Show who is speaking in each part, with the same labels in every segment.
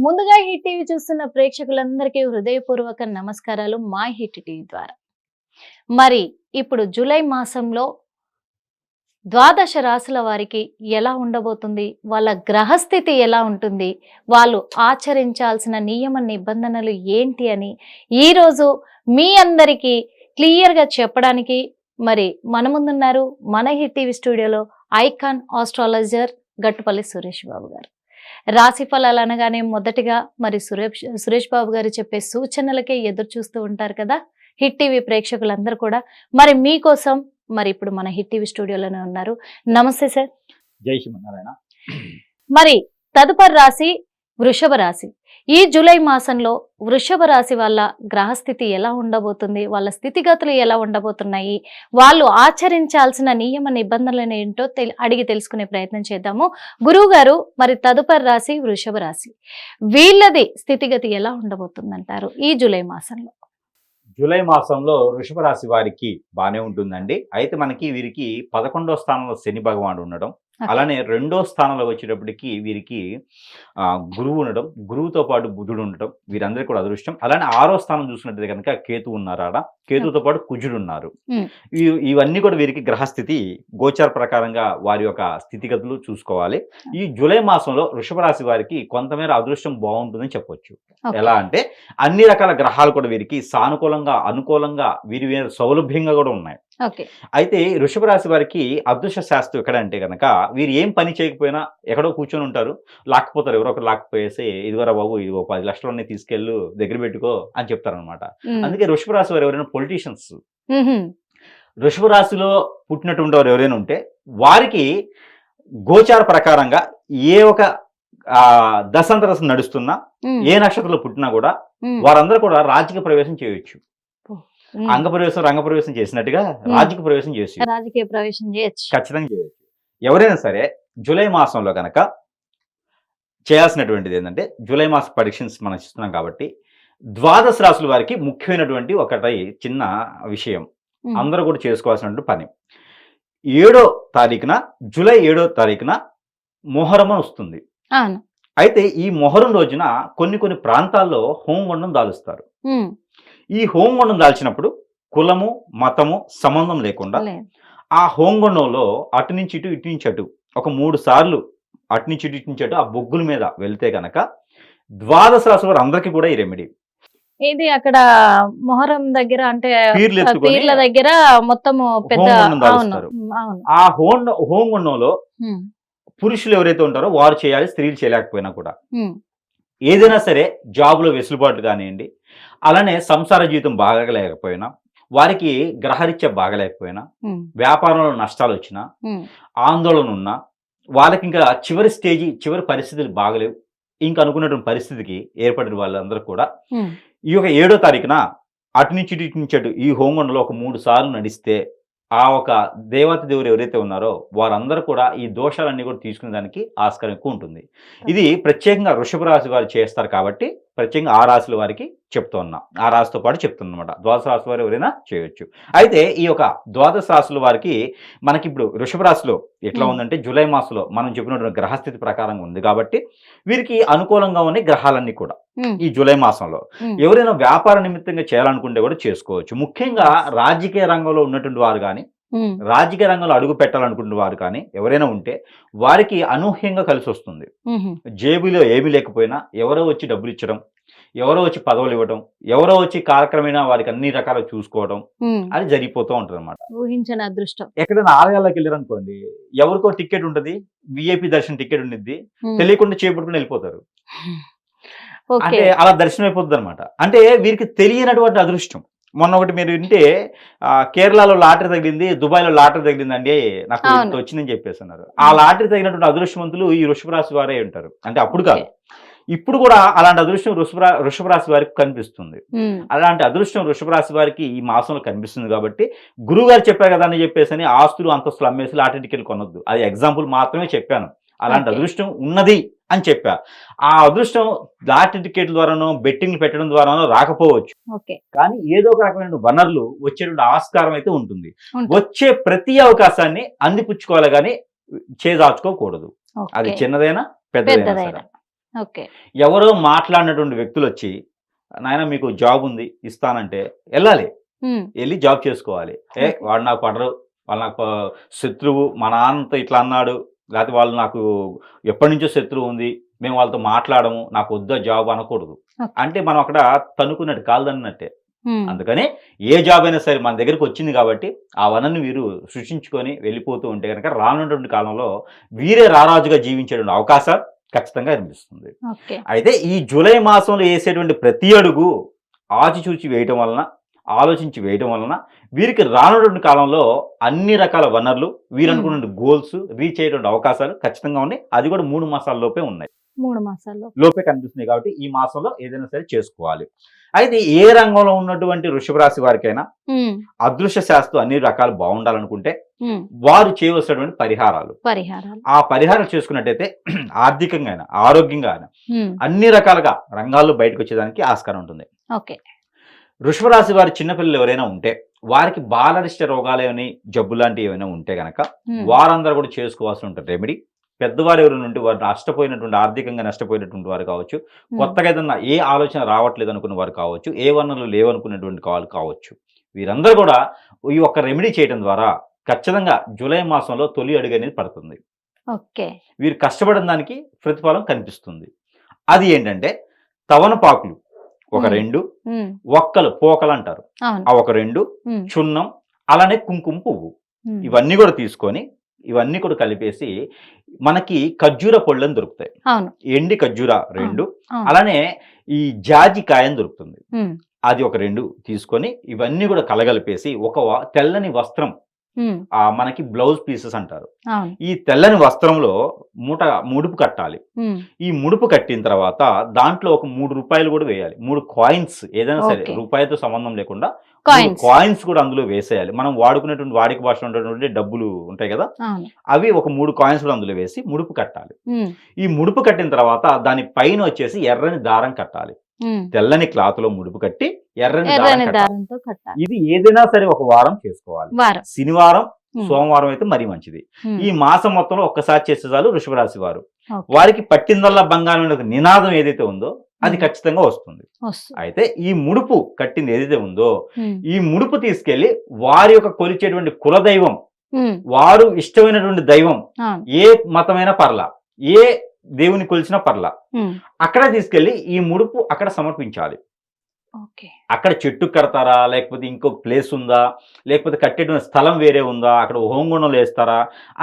Speaker 1: ముందుగా hit TV చూస్తున్న ప్రేక్షకులందరికీ హృదయపూర్వక నమస్కారాలు మా హిట్ టీవీ ద్వారా. మరి ఇప్పుడు జూలై మాసంలో ద్వాదశ రాశుల వారికి ఎలా ఉండబోతుంది, వాళ్ళ గ్రహస్థితి ఎలా ఉంటుంది, వాళ్ళు ఆచరించాల్సిన నియమ నిబంధనలు ఏంటి అని ఈరోజు మీ అందరికీ క్లియర్గా చెప్పడానికి మరి మన ముందున్నారు మన హిట్ టీవీ స్టూడియోలో ఐకాన్ ఆస్ట్రాలజర్ గట్టుపల్లి సురేష్ బాబు గారు. రాశి ఫలాలు అనగానే మొదటిగా మరి సురేష్ బాబు గారు చెప్పే సూచనలకే ఎదురు చూస్తూ ఉంటారు కదా హిట్ టీవీ ప్రేక్షకులందరూ కూడా. మరి మీకోసం మరి ఇప్పుడు మన హిట్ టీవీ స్టూడియోలోనే ఉన్నారు. నమస్తే సార్.
Speaker 2: జై శ్రీమన్నారాయణ.
Speaker 1: మరి తదుపరి రాశి వృషభ రాశి. ఈ జూలై మాసంలో వృషభ రాశి వాళ్ళ గ్రహస్థితి ఎలా ఉండబోతుంది, వాళ్ళ స్థితిగతులు ఎలా ఉండబోతున్నాయి, వాళ్ళు ఆచరించాల్సిన నియమ నిబంధనలు ఏంటో అడిగి తెలుసుకునే ప్రయత్నం చేద్దాము. గురువు గారు, మరి తదుపరి రాశి వృషభ రాశి, వీళ్ళది స్థితిగతి ఎలా ఉండబోతుందంటారు ఈ జూలై మాసంలో?
Speaker 2: జూలై మాసంలో వృషభ రాశి వారికి బాగానే ఉంటుందండి. అయితే మనకి వీరికి 11వ స్థానంలో శని భగవానుడు ఉండడం, అలానే 2వ స్థానంలో వచ్చేటప్పటికి వీరికి గురువు ఉండడం, గురువుతో పాటు బుధుడు ఉండటం వీరందరికీ కూడా అదృష్టం. అలానే 6వ స్థానం చూసినట్టయితే కనుక కేతు ఉన్నారు, ఆడ కేతుతో పాటు కుజుడు ఉన్నారు. ఇవన్నీ కూడా వీరికి గ్రహస్థితి గోచార ప్రకారంగా వారి యొక్క స్థితిగతులు చూసుకోవాలి. ఈ జూలై మాసంలో వృషభ రాశి వారికి కొంతమేర అదృష్టం బాగుంటుందని చెప్పొచ్చు. ఎలా అంటే అన్ని రకాల గ్రహాలు కూడా వీరికి సానుకూలంగా అనుకూలంగా వీరి సౌలభ్యంగా కూడా ఉన్నాయి. అయితే వృషభ రాశి వారికి అదృష్ట శాస్త్రం ఎక్కడంటే కనుక వీరు ఏం పని చేయకపోయినా ఎక్కడో కూర్చొని ఉంటారు, లాక్కపోతారు. ఎవరో ఒకరు లాక్కపోయేసి ఇదిగోరా బాబు ఇదిగో 10 లక్షలన్నీ తీసుకెళ్ళు దగ్గర పెట్టుకో అని చెప్తారనమాట. అందుకే వృషభ రాశి వారు ఎవరైనా పొలిటీషియన్స్, వృషభ రాశిలో పుట్టినటువంటి వారు ఎవరైనా ఉంటే వారికి గోచార ప్రకారంగా ఏ ఒక దశాంతరసం నడుస్తున్నా, ఏ నక్షత్రంలో పుట్టినా కూడా వారందరూ కూడా రాజకీయ ప్రవేశం చేయొచ్చు. అంగప్రవేశం రంగప్రవేశం చేసినట్టుగా రాజకీయ ప్రవేశం చేయొచ్చు, ఖచ్చితంగా చేయొచ్చు. ఎవరైనా సరే జూలై మాసంలో కనుక చేయాల్సినటువంటిది ఏంటంటే, జూలై మాస ప్రెడిక్షన్స్ మనం ఇస్తున్నాం కాబట్టి ద్వాదశ రాశుల వారికి ముఖ్యమైనటువంటి ఒకటి చిన్న విషయం అందరూ కూడా చేసుకోవాల్సిన పని. 7వ తారీఖున జూలై 7వ తారీఖున మొహరం వస్తుంది. అయితే ఈ మొహరం రోజున కొన్ని ప్రాంతాల్లో హోమగుండం దాలుస్తారు. ఈ హోమగుండం దాల్చినప్పుడు కులము మతము సంబంధం లేకుండా ఆ హోమగుండంలో అటు నుంచి ఇటు ఇటు నుంచి అటు ఒక 3 సార్లు అటు నుంచి ఇటు నుంచి అటు ఆ బొగ్గుల మీద వెళ్తే గనక ద్వాదశ రాశి వారు అందరికీ కూడా ఈ రెమెడీ.
Speaker 1: ఇది అక్కడ మొహరం దగ్గర అంటే పీర్ల దగ్గర మొత్తం పెద్ద
Speaker 2: ఆ హోమగుండంలో పురుషులు ఎవరైతే ఉంటారో వారు చేయాలి, స్త్రీలు చేయలేకపోయినా కూడా. ఏదైనా సరే జాబులో వెసులుబాటు కానివ్వండి, అలానే సంసార జీవితం బాగలేకపోయినా, వారికి గ్రహరీత్యా బాగలేకపోయినా, వ్యాపారంలో నష్టాలు వచ్చినా, ఆందోళన ఉన్నా, వాళ్ళకి ఇంకా చివరి స్టేజీ చివరి పరిస్థితులు బాగలేవు ఇంకా అనుకున్నటువంటి పరిస్థితికి ఏర్పడిన వాళ్ళందరూ కూడా ఈ యొక్క 7వ తారీఖున అటు నుంచి ఇటు నుంచి అటు ఈ హోమగుండంలో ఒక 3 సార్లు నడిస్తే ఆ ఒక దేవత దేవుడు ఎవరైతే ఉన్నారో వారందరూ కూడా ఈ దోషాలన్నీ కూడా తీసుకునే దానికి ఆస్కారం ఎక్కువ ఉంటుంది. ఇది ప్రత్యేకంగా వృషభ రాశి వారు చేస్తారు కాబట్టి ప్రత్యేకంగా ఆ రాశుల వారికి చెప్తున్నా, ఆ రాశితో పాటు చెప్తున్నా అనమాట. ద్వాదశ రాశి వారు ఎవరైనా చేయొచ్చు. అయితే ఈ యొక్క ద్వాదశ రాశుల వారికి మనకి ఇప్పుడు వృషభ రాశిలో ఎట్లా ఉందంటే జూలై మాసంలో మనం చెప్పినటువంటి గ్రహస్థితి ప్రకారంగా ఉంది కాబట్టి వీరికి అనుకూలంగా ఉన్నాయి గ్రహాలన్నీ కూడా. ఈ జూలై మాసంలో ఎవరైనా వ్యాపార నిమిత్తంగా చేయాలనుకుంటే కూడా చేసుకోవచ్చు. ముఖ్యంగా రాజకీయ రంగంలో ఉన్నటువంటి వారు కానీ, రాజకీయ రంగంలో అడుగు పెట్టాలనుకున్న వారు కానీ ఎవరైనా ఉంటే వారికి అనూహ్యంగా కలిసి వస్తుంది. జేబులో ఏమీ లేకపోయినా ఎవరో వచ్చి డబ్బులు ఇచ్చడం, ఎవరో వచ్చి పదవులు ఇవ్వడం, ఎవరో వచ్చి కాలక్రమేణా వారికి అన్ని రకాలు చూసుకోవడం అది జరిగిపోతూ ఉంటుంది అనమాట.
Speaker 1: ఊహించని అదృష్టం.
Speaker 2: ఎక్కడైనా ఆలయాల్లోకి వెళ్ళారు అనుకోండి, ఎవరికో టికెట్ ఉంటుంది, విఐపి దర్శనం టికెట్ ఉండిద్ది, తెలియకుండా చేపట్టుకుని వెళ్ళిపోతారు. అంటే అలా దర్శనం అయిపోతుంది అనమాట. అంటే వీరికి తెలియనటువంటి అదృష్టం. మొన్న ఒకటి మీరు వింటే కేరళలో లాటరీ తగిలింది, దుబాయ్లో లాటరీ తగిలిందండి, నాకు వచ్చిందని చెప్పేసి అన్నారు. ఆ లాటరీ తగినటువంటి అదృష్టవంతులు ఈ వృషభ రాశి వారే ఉంటారు. అంటే అప్పుడు కాదు, ఇప్పుడు కూడా అలాంటి అదృష్టం వృషభ రాశి వారికి కనిపిస్తుంది. అలాంటి అదృష్టం వృషభ రాశి వారికి ఈ మాసంలో కనిపిస్తుంది కాబట్టి గురువు గారు చెప్పారు కదా అని చెప్పేసి ఆస్తులు అంతస్తులు అమ్మేసి లాటరీ టికెట్లు కొనొద్దు. అది ఎగ్జాంపుల్ మాత్రమే చెప్పాను. అలాంటి అదృష్టం ఉన్నది అని చెప్పా. ఆ అదృష్టం లాటరీ టికెట్ల ద్వారానో బెట్టింగ్లు పెట్టడం ద్వారానో రాకపోవచ్చు, కానీ ఏదో ఒక రకమైన వనరులు వచ్చేటువంటి ఆస్కారం అయితే ఉంటుంది. వచ్చే ప్రతి అవకాశాన్ని అందిపుచ్చుకోవాలి కానీ చేదాచుకోకూడదు. అది చిన్నదైనా పెద్దదైనా.
Speaker 1: ఓకే.
Speaker 2: ఎవరో మాట్లాడినటువంటి వ్యక్తులు వచ్చి నాయన మీకు జాబ్ ఉంది ఇస్తానంటే వెళ్ళాలి, వెళ్ళి జాబ్ చేసుకోవాలి. వాడు నాకు పడరు, వాళ్ళు నాకు శత్రువు, మా నాన్నతో ఇట్లా అన్నాడు, లేకపోతే వాళ్ళు నాకు ఎప్పటి నుంచో శత్రువు ఉంది, మేము వాళ్ళతో మాట్లాడము, నాకు వద్దా జాబ్ అనకూడదు. అంటే మనం అక్కడ తనుకున్నట్టు కాదన్నట్టే. అందుకని ఏ జాబ్ అయినా సరే మన దగ్గరికి వచ్చింది కాబట్టి ఆ వనరుని వీరు సృష్టించుకొని వెళ్ళిపోతూ ఉంటే కనుక రానున్నటువంటి కాలంలో వీరే రారాజుగా జీవించేటువంటి అవకాశాలు ఖచ్చితంగా అనిపిస్తుంది. అయితే ఈ జూలై మాసంలో వేసేటువంటి ప్రతి అడుగు ఆచిచూచి వేయటం వలన, ఆలోచించి వేయటం వలన వీరికి రానున్నటువంటి కాలంలో అన్ని రకాల వనరులు, వీరు అనుకున్న గోల్స్ రీచ్ అయ్యేటువంటి అవకాశాలు ఖచ్చితంగా ఉన్నాయి. అది కూడా 3 మాసాల లోపే ఉన్నాయి,
Speaker 1: 3 మాసాల్లో
Speaker 2: లోపే కనిపిస్తున్నాయి. కాబట్టి ఈ మాసంలో ఏదైనా సరే చేసుకోవాలి. అయితే ఏ రంగంలో ఉన్నటువంటి వృషభ రాశి వారికైనా అదృశ్య శాస్త్రం అన్ని రకాలు బాగుండాలనుకుంటే వారు చేయవలసినటువంటి పరిహారాలు, ఆ పరిహారాలు చేసుకున్నట్టయితే ఆర్థికంగా అయినా ఆరోగ్యంగా అయినా అన్ని రకాలుగా రంగాల్లో బయటకు వచ్చేదానికి ఆస్కారం ఉంటుంది. వృషభ రాశి వారి చిన్నపిల్లలు ఎవరైనా ఉంటే వారికి బాలరిష్ట రోగాలు ఏమైనా జబ్బు లాంటివి ఏమైనా ఉంటే గనక వారందరూ కూడా చేసుకోవాల్సి ఉంటుంది రెమెడీ. పెద్దవారు ఎవరి నుండి వారు నష్టపోయినటువంటి, ఆర్థికంగా నష్టపోయినటువంటి వారు కావచ్చు, కొత్తగా ఏదన్నా ఏ ఆలోచన రావట్లేదు అనుకున్న వారు కావచ్చు, ఏ వనరులు లేవనుకున్నటువంటి వాళ్ళు కావచ్చు, వీరందరూ కూడా ఈ ఒక్క రెమెడీ చేయడం ద్వారా ఖచ్చితంగా జూలై మాసంలో తొలి అడుగు అనేది పడుతుంది. వీరు కష్టపడిన దానికి ప్రతిఫలం కనిపిస్తుంది. అది ఏంటంటే తవనపాకులు ఒక 2, ఒక్కలు పోకలు అంటారు ఆ ఒక 2, చున్నం, అలానే కుంకుమ పువ్వు, ఇవన్నీ కూడా తీసుకొని ఇవన్నీ కూడా కలిపేసి మనకి ఖర్జూర పళ్ళని దొరుకుతాయి, ఎండి ఖర్జూర 2, అలానే ఈ జాజికాయని దొరుకుతుంది, అది ఒక 2 తీసుకొని ఇవన్నీ కూడా కలగలిపేసి ఒక తెల్లని వస్త్రం, మనకి బ్లౌజ్ పీసెస్ అంటారు, ఈ తెల్లని వస్త్రంలో ముడుపు కట్టాలి. ఈ ముడుపు కట్టిన తర్వాత దాంట్లో ఒక 3 రూపాయలు కూడా వేయాలి. 3 కాయిన్స్, ఏదైనా సరే రూపాయితో సంబంధం లేకుండా కాయిన్స్ కూడా అందులో వేసేయాలి. మనం వాడుకునేటువంటి వాడిక భాషలో ఉన్నటువంటి డబ్బులు ఉంటాయి కదా, అవి ఒక 3 కాయిన్స్ కూడా అందులో వేసి ముడుపు కట్టాలి. ఈ ముడుపు కట్టిన తర్వాత దాని పైన వచ్చేసి ఎర్రని దారం కట్టాలి. తెల్లని క్లాత్ లో ముడుపు కట్టి ఎర్రని దారంతో కట్టాలి. ఇది ఏదైనా సరే ఒక వారం చేసుకోవాలి. శనివారం, సోమవారం అయితే మరీ మంచిది. ఈ మాసం మొత్తంలో ఒక్కసారి చేసే చాలు వృషభ రాశి వారు. వారికి పట్టిందల్లా బంగారం నినాదం ఏదైతే ఉందో అది ఖచ్చితంగా వస్తుంది. అయితే ఈ ముడుపు కట్టింది ఏదైతే ఉందో ఈ ముడుపు తీసుకెళ్లి వారి యొక్క కొలిచేటువంటి కులదైవం, వారు ఇష్టమైనటువంటి దైవం, ఏ మతమైనా పర్లా, ఏ దేవుని కొలిచినా పర్లా, అక్కడ తీసుకెళ్లి ఈ ముడుపు అక్కడ సమర్పించాలి. అక్కడ చెట్టు కడతారా, లేకపోతే ఇంకొక ప్లేస్ ఉందా, లేకపోతే కట్టేటువంటి స్థలం వేరే ఉందా, అక్కడ హోంగుండం వేస్తారా,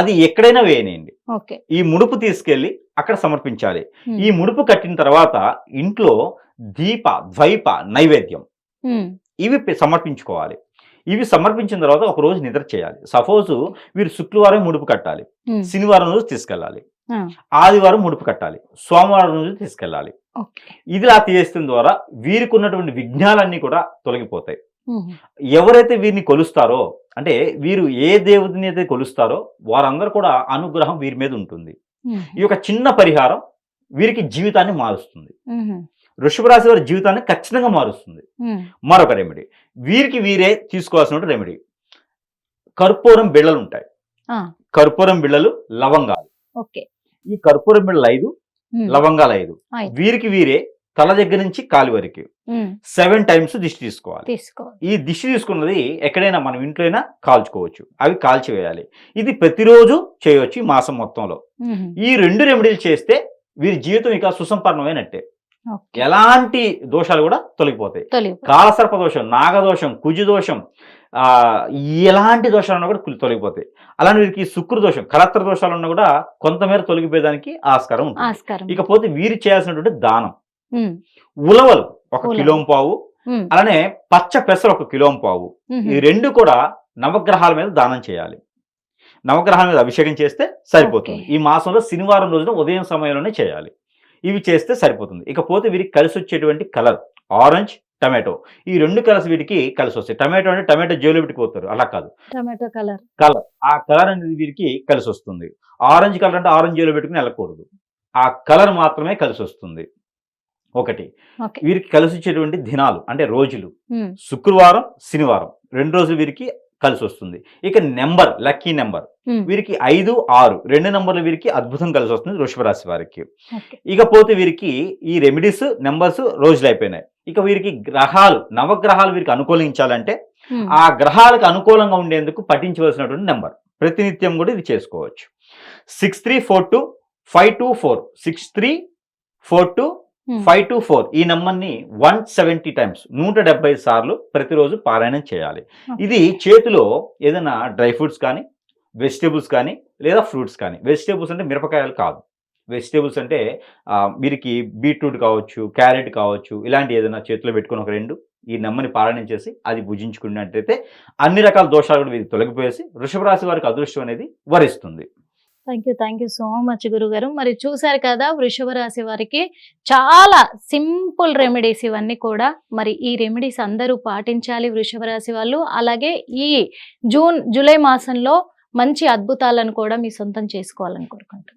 Speaker 2: అది ఎక్కడైనా వేయనండి. ఈ ముడుపు తీసుకెళ్లి అక్కడ సమర్పించాలి. ఈ ముడుపు కట్టిన తర్వాత ఇంట్లో దీప, ద్వైప, నైవేద్యం ఇవి సమర్పించుకోవాలి. ఇవి సమర్పించిన తర్వాత ఒక రోజు నిద్ర చేయాలి. సపోజ్ వీరు శుక్రవారం ముడుపు కట్టాలి, శనివారం రోజు తీసుకెళ్ళాలి, ఆదివారం ముడుపు కట్టాలి, సోమవారం రోజు తీసుకెళ్ళాలి. ఇదిలా చేస్తున్న ద్వారా వీరికి ఉన్నటువంటి విఘ్నాలన్నీ కూడా తొలగిపోతాయి. ఎవరైతే వీరిని కొలుస్తారో, అంటే వీరు ఏ దేవుడిని అయితే కొలుస్తారో వారందరూ కూడా అనుగ్రహం వీరి మీద ఉంటుంది. ఈ యొక్క చిన్న పరిహారం వీరికి జీవితాన్ని మారుస్తుంది. వృషభ రాశి వారి జీవితాన్ని ఖచ్చితంగా మారుస్తుంది. మరొక రెమెడీ, వీరికి వీరే తీసుకోవాల్సిన రెమెడీ, కర్పూరం బిళ్ళలు ఉంటాయి, కర్పూరం బిళ్ళలు, లవంగాలు. ఈ కర్పూరం బిళ్ళలు 5, లవంగాలు 5, వీరికి వీరే తల దగ్గర నుంచి కాలి వరకు 7 టైమ్స్ దిష్టి తీసుకోవాలి. ఈ దిష్టి తీసుకున్నది ఎక్కడైనా మనం ఇంట్లో అయినా కాల్చుకోవచ్చు, అవి కాల్చివేయాలి. ఇది ప్రతిరోజు చేయవచ్చు ఈ మాసం మొత్తంలో. ఈ 2 రెమెడీలు చేస్తే వీరి జీవితం ఇక సుసంపన్నమైనట్టే. ఎలాంటి దోషాలు కూడా తొలగిపోతాయి. కాలసర్ప దోషం, నాగదోషం, కుజు దోషం, ఎలాంటి దోషాలు కూడా తొలగిపోతాయి. అలానే వీరికి శుక్ర దోషం, కలత్ర దోషాలు ఉన్నా కూడా కొంతమేర తొలగిపోయేదానికి ఆస్కారం ఉంటుంది. ఇకపోతే వీరు చేయాల్సినటువంటి దానం, ఉలవలు 1 కిలోంపావు, అలానే పచ్చ పెసలు 1 కిలోంపావు, ఈ 2 కూడా నవగ్రహాల మీద దానం చేయాలి. నవగ్రహాల మీద అభిషేకం చేస్తే సరిపోతుంది. ఈ మాసంలో శనివారం రోజున ఉదయం సమయంలోనే చేయాలి. ఇవి చేస్తే సరిపోతుంది. ఇకపోతే వీరికి కలిసి వచ్చేటువంటి కలర్ ఆరెంజ్, టమాటో, ఈ 2 కలర్స్ వీరికి కలిసి వస్తాయి. టమాటో అంటే టమాటో జైలు పెట్టుకోతారు, అలా కాదు, టమాటో కలర్, ఆ కలర్ అనేది వీరికి కలిసి వస్తుంది. ఆరెంజ్ కలర్ అంటే ఆరెంజ్ జైలు పెట్టుకుని వెళ్ళకూడదు, ఆ కలర్ మాత్రమే కలిసి వస్తుంది. ఒకటి, వీరికి కలిసి వచ్చేటువంటి దినాలు అంటే రోజులు శుక్రవారం, శనివారం 2 రోజులు వీరికి కలిసి వస్తుంది. ఇక నెంబర్, లక్కీ నెంబర్ వీరికి 5, 6 2 నెంబర్లు వీరికి అద్భుతం కలిసి వస్తుంది వృషభ రాశి వారికి. ఇకపోతే వీరికి ఈ రెమెడీస్ నెంబర్స్ రోజులు అయిపోయినాయి. ఇక వీరికి గ్రహాలు, నవగ్రహాలు వీరికి అనుకూలించాలంటే ఆ గ్రహాలకు అనుకూలంగా ఉండేందుకు పఠించవలసినటువంటి నెంబర్ ప్రతినిత్యం కూడా ఇది చేసుకోవచ్చు. 6342 524 6342 524 ఈ నెంబర్ని 170 టైమ్స్ 170 సార్లు ప్రతిరోజు పారాయణం చేయాలి. ఇది చేతిలో ఏదైనా డ్రై ఫ్రూట్స్ కానీ, వెజిటేబుల్స్ కానీ, లేదా ఫ్రూట్స్ కానీ. వెజిటేబుల్స్ అంటే మిరపకాయలు కాదు, వెజిటేబుల్స్ అంటే వీరికి బీట్రూట్ కావచ్చు, క్యారెట్ కావచ్చు, ఇలాంటి ఏదైనా చేతిలో పెట్టుకుని ఒక 2 ఈ నెమ్మని పారాయణం చేసి అది భుజించుకున్నట్టయితే అన్ని రకాల దోషాలు కూడా వీరికి తొలగిపోయేసి వృషభ రాశి వారికి అదృష్టం అనేది వరిస్తుంది.
Speaker 1: థ్యాంక్ యూ సో మచ్ గురుగారు. మరి చూసారు కదా, వృషభ రాశి వారికి చాలా సింపుల్ రెమెడీస్ ఇవన్నీ కూడా. మరి ఈ రెమెడీస్ అందరూ పాటించాలి వృషభ రాశి వాళ్ళు. అలాగే ఈ జూలై మాసంలో మంచి అద్భుతాలను కూడా మీ సొంతం చేసుకోవాలని కోరుకుంటున్నాను.